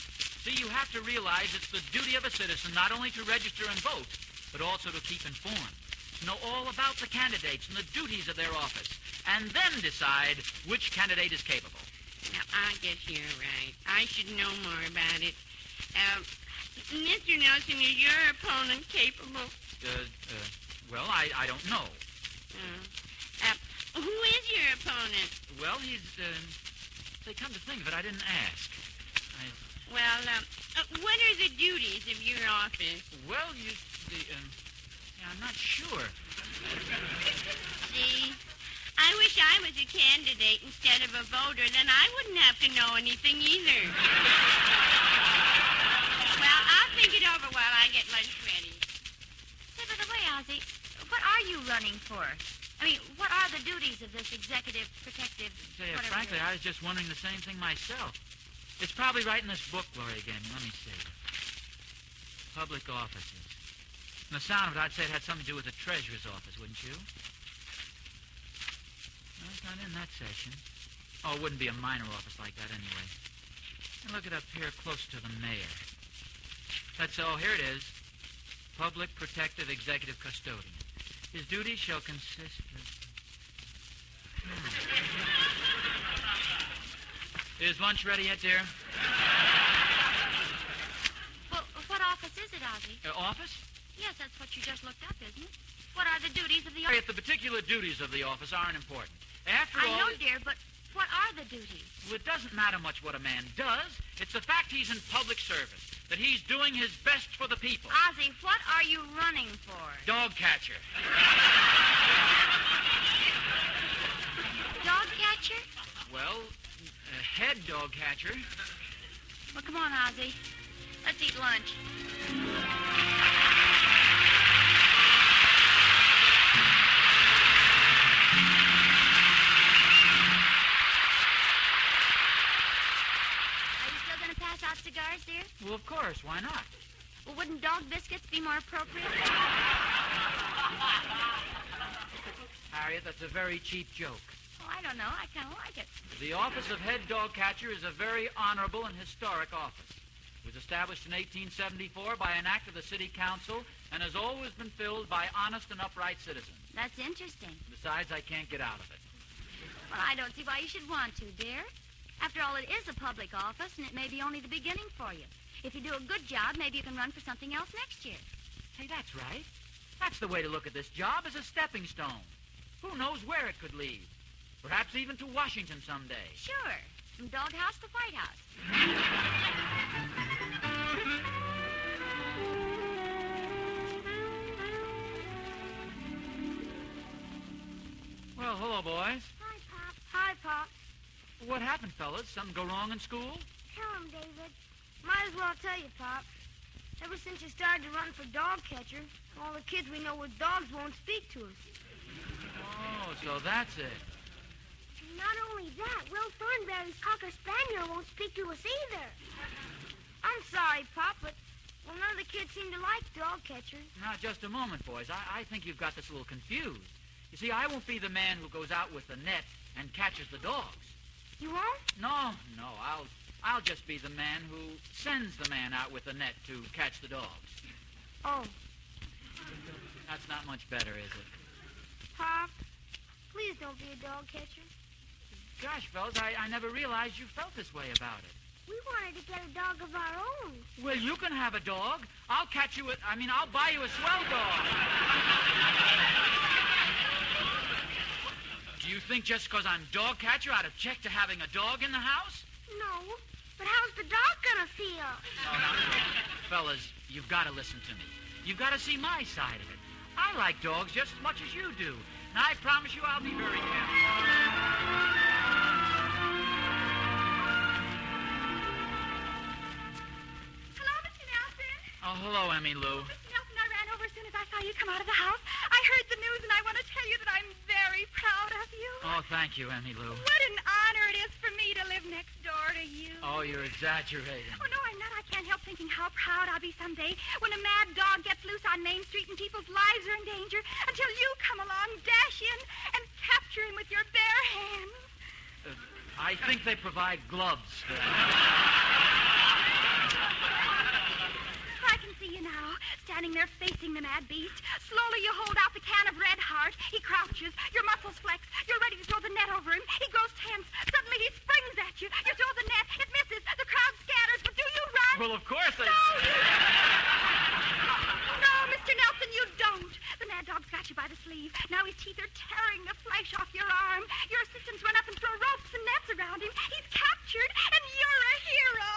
R: See, you have to realize it's the duty of a citizen not only to register and vote, but also to keep informed, to know all about the candidates and the duties of their office, and then decide which candidate is capable.
L: Now, I guess you're right. I should know more about it. Mr. Nelson, is your opponent capable?
R: Well, I don't know.
L: Who is your opponent?
R: Well, he's, say, come to think of it, I didn't ask.
L: Well, what are the duties of your office?
R: Well, I'm not sure.
L: See, I wish I was a candidate instead of a voter. Then I wouldn't have to know anything either. Well, I'll think it over while I get lunch ready.
P: Say, by the way, Ozzie, what are you running for? I mean, what are the duties of this executive, protective...
R: Say, frankly, I was just wondering the same thing myself. It's probably right in this book, Gloria gave me. Let me see. Public offices. From the sound of it, I'd say it had something to do with the treasurer's office, wouldn't you? No, it's not in that section. Oh, it wouldn't be a minor office like that anyway. And look it up here close to the mayor. Here it is. Public Protective Executive Custodian. His duties shall consist of... Is lunch ready yet, dear?
P: Well, what office is it, Ozzie?
R: Office?
P: Yes, that's what you just looked up, isn't it? What are the duties of the
R: Harriet,
P: office?
R: the particular duties of the office aren't important. After all...
P: I know, dear, but what are the duties?
R: Well, it doesn't matter much what a man does. It's the fact he's in public service, that he's doing his best for the people.
P: Ozzie, what are you running for?
R: Dog catcher.
P: Dog catcher?
R: Well, head dog catcher.
P: Well, come on, Ozzie. Let's eat lunch. Are you still going to pass out cigars, dear?
R: Well, of course. Why not?
P: Well, wouldn't dog biscuits be more appropriate?
R: Harriet, that's a very cheap joke.
P: Oh, I don't know. I kind of like it.
R: The office of head dog catcher is a very honorable and historic office. It was established in 1874 by an act of the city council and has always been filled by honest and upright citizens.
P: That's interesting.
R: Besides, I can't get out of it.
P: Well, I don't see why you should want to, dear. After all, it is a public office, and it may be only the beginning for you. If you do a good job, maybe you can run for something else next year.
R: Hey, that's right. That's the way to look at this job, as a stepping stone. Who knows where it could lead? Perhaps even to Washington someday.
P: Sure. From Doghouse to White House.
R: Well, hello, boys.
K: Hi, Pop. Hi, Pop.
R: What happened, fellas? Something go wrong in school?
K: Tell him, David. Might as well tell you, Pop. Ever since you started to run for dog catcher, all the kids we know with dogs won't speak to us.
R: Oh, so that's it.
K: Not only that, Will Thornberry's Cocker Spaniel won't speak to us either. I'm sorry, Pop, but none of the kids seem to like dog catchers.
R: Now, just a moment, boys. I think you've got this a little confused. You see, I won't be the man who goes out with the net and catches the dogs.
K: You won't?
R: No. I'll just be the man who sends the man out with the net to catch the dogs.
K: Oh.
R: That's not much better, is it?
K: Pop, please don't be a dog catcher.
R: Gosh, fellas, I never realized you felt this way about it.
K: We wanted to get a dog of our own.
R: Well, you can have a dog. I'll buy you a swell dog. Do you think just because I'm dog catcher I'd object to having a dog in the house?
K: No, but how's the dog gonna feel?
R: No. Fellas, you've got to listen to me. You've got to see my side of it. I like dogs just as much as you do. And I promise you I'll be very careful.
P: Hello, Mr. Nelson.
R: Oh, hello, Emmy Lou.
P: Mr. Nelson, I ran over as soon as I saw you come out of the house. I heard the news, and I want to tell you that I'm very proud of you.
R: Oh, thank you, Emmy Lou.
P: What an honor it is for me to live next door to you.
R: Oh, you're exaggerating.
P: Oh, no, I'm not. I can't help thinking how proud I'll be someday when a mad dog gets loose on Main Street and people's lives are in danger until you come along, dash in, and capture him with your bare hands.
R: I think they provide gloves for that.
P: I can see you now, standing there facing the mad beast. Slowly you hold out the can of Red Heart. He crouches. Your muscles flex. You're ready to throw the net over him. He grows tense. Suddenly he springs at you. You throw the net. It misses. The crowd scatters. But do you run?
R: Well, of course I...
P: No, Mr. Nelson, you don't. The mad dog's got you by the sleeve. Now his teeth are tearing the flesh off your arm. Your assistants run up and throw ropes and nets around him. He's captured, and you're a hero.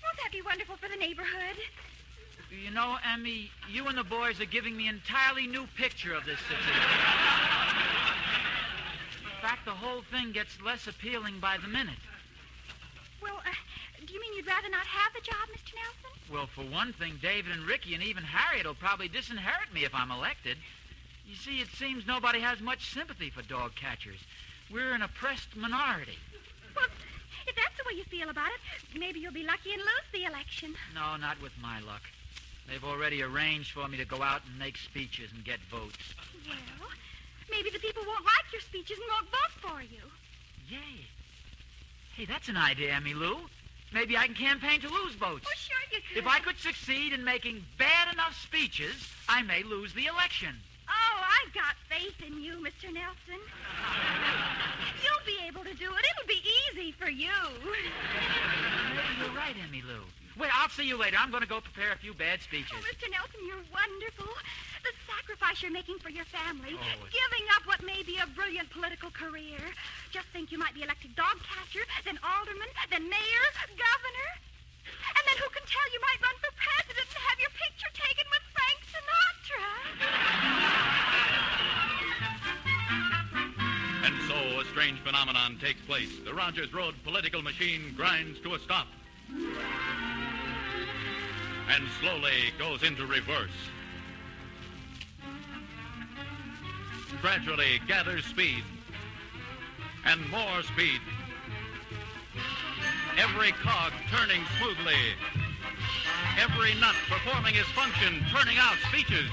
P: Won't that be wonderful for the neighborhood?
R: You know, Emmy, you and the boys are giving me an entirely new picture of this situation. In fact, the whole thing gets less appealing by the minute.
P: Well, do you mean you'd rather not have the job, Mr. Nelson?
R: Well, for one thing, David and Ricky and even Harriet will probably disinherit me if I'm elected. You see, it seems nobody has much sympathy for dog catchers. We're an oppressed minority.
P: Well, if that's the way you feel about it, maybe you'll be lucky and lose the election.
R: No, not with my luck. They've already arranged for me to go out and make speeches and get votes.
P: Well, maybe the people won't like your speeches and won't vote for you.
R: Yay. Hey, that's an idea, Emmy Lou. Maybe I can campaign to lose votes.
P: Oh, sure you could.
R: If I could succeed in making bad enough speeches, I may lose the election.
P: Oh, I've got faith in you, Mr. Nelson. You'll be able to do it. It'll be easy for you.
R: Maybe you're right, Emmy Lou. Wait, I'll see you later. I'm going to go prepare a few bad speeches.
P: Oh, Mr. Nelson, you're wonderful. The sacrifice you're making for your family,
R: Oh,
P: giving up what may be a brilliant political career. Just think you might be elected dog catcher, then alderman, then mayor, governor. And then who can tell, you might run for president and have your picture taken with Frank Sinatra.
S: And so a strange phenomenon takes place. The Rogers Road political machine grinds to a stop. And slowly goes into reverse. Gradually gathers speed. And more speed. Every cog turning smoothly. Every nut performing his function, turning out speeches.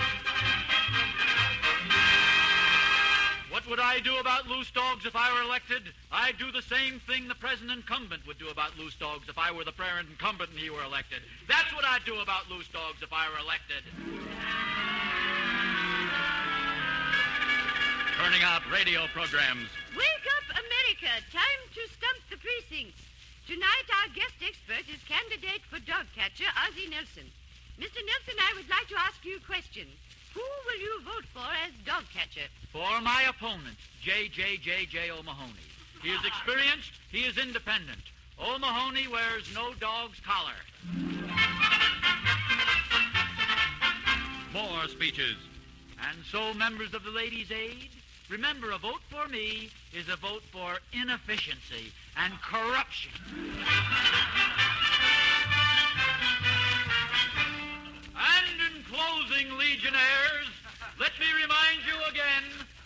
S: What would I do about loose dogs if I were elected? I'd do the same thing the present incumbent would do about loose dogs if I were the present incumbent and he were elected. That's what I'd do about loose dogs if I were elected. Turning out radio programs.
T: Wake up, America. Time to stump the precincts. Tonight, our guest expert is candidate for dog catcher, Ozzie Nelson. Mr. Nelson, I would like to ask you a question. Who will you vote for as dog catcher?
R: For my opponent, J. O'Mahony. He is experienced. He is independent. O'Mahony wears no dog's collar.
S: More speeches.
R: And so, members of the Ladies' Aid, remember, a vote for me is a vote for inefficiency and corruption. And in closing, Legionnaires, let me remind you again,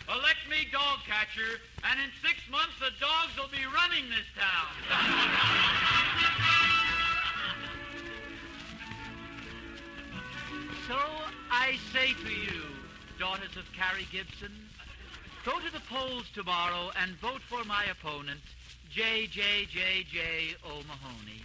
R: elect me dog catcher, and in 6 months the dogs will be running this town. So I say to you, daughters of Carrie Gibson, go to the polls tomorrow and vote for my opponent, J. O'Mahony.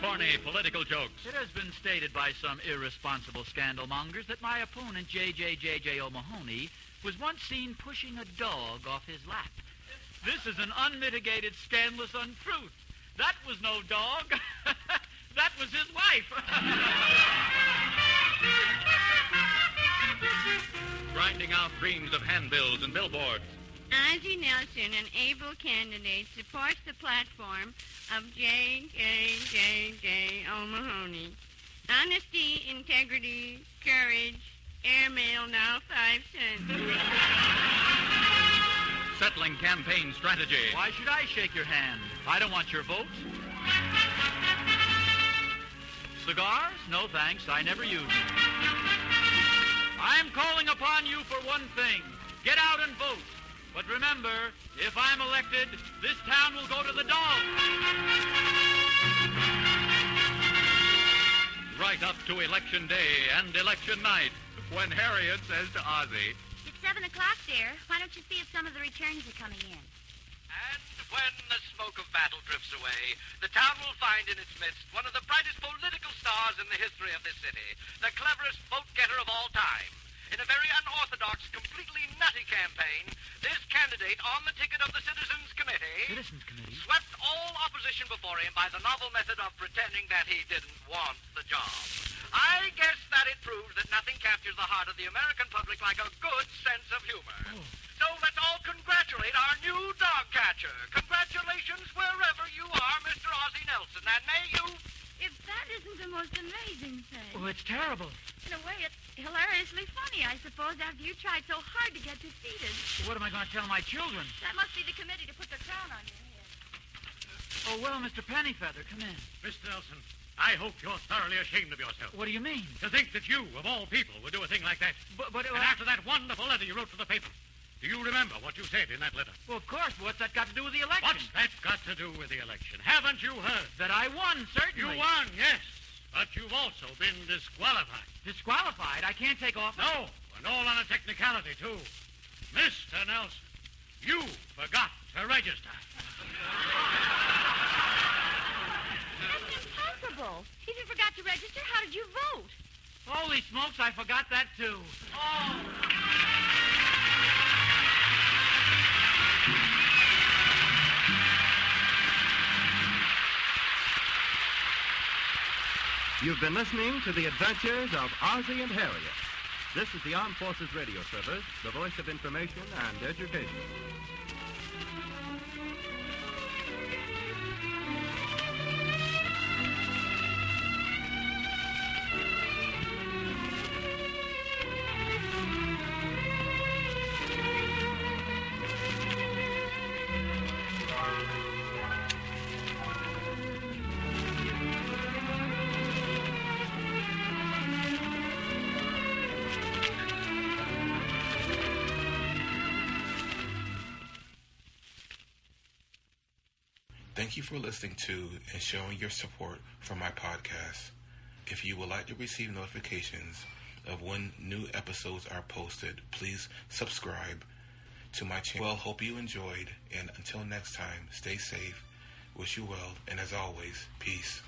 S: Corny political jokes.
R: It has been stated by some irresponsible scandalmongers that my opponent, J. O'Mahony, was once seen pushing a dog off his lap. This is an unmitigated, scandalous untruth. That was no dog. That was his wife.
S: Grinding out dreams of handbills and billboards.
L: Ozzie Nelson, an able candidate, supports the platform of J. O'Mahony. Honesty, integrity, courage, airmail now 5 cents.
Q: Settling campaign strategy.
S: Why should I shake your hand? I don't want your vote. Cigars? No, thanks. I never use them. I'm calling upon you for one thing. Get out and vote. But remember, if I'm elected, this town will go to the dogs.
Q: Right up to Election Day and Election Night, when Harriet says to Ozzie,
P: It's 7 o'clock, dear. Why don't you see if some of the returns are coming in?
M: And when the smoke of battle drifts away, the town will find in its midst one of the brightest political stars in the history of this city, the cleverest vote-getter of all time. In a very unorthodox, completely nutty campaign, this candidate on the ticket of the Citizens Committee...
R: Citizens Committee?
M: ...swept all opposition before him by the novel method of pretending that he didn't want the job. I guess that it proves that nothing captures the heart of the American public like a good sense of humor.
R: Oh.
M: So let's all congratulate our new dog catcher. Congratulations wherever you are, Mr. Ozzie Nelson, and may you...
P: If that isn't the most amazing thing.
R: Oh, it's terrible.
P: In a way, it's hilariously funny, I suppose, after you tried so hard to get defeated.
R: What am I going to tell my children?
P: That must be the committee to put the crown on your head.
R: Oh, well, Mr. Pennyfeather, come in.
U: Mr. Nelson, I hope you're thoroughly ashamed of yourself.
R: What do you mean?
U: To think that you, of all people, would do a thing like that.
R: But
U: and after that wonderful letter you wrote to the paper. Do you remember what you said in that letter?
R: Well, of course. What's that got to do with the election?
U: What's that got to do with the election? Haven't you heard?
R: That I won, certainly.
U: You won, yes. But you've also been disqualified.
R: Disqualified? I can't take office?
U: No, and all on a technicality, too. Mr. Nelson, you forgot to register.
P: That's impossible. If you forgot to register, how did you vote?
R: Holy smokes, I forgot that, too. Oh!
B: You've been listening to the adventures of Ozzie and Harriet. This is the Armed Forces Radio Service, the voice of information and education.
F: Thank you for listening to and showing your support for my podcast. If you would like to receive notifications of when new episodes are posted, please subscribe to my channel. Well, hope you enjoyed, and until next time, stay safe, wish you well, and as always, peace.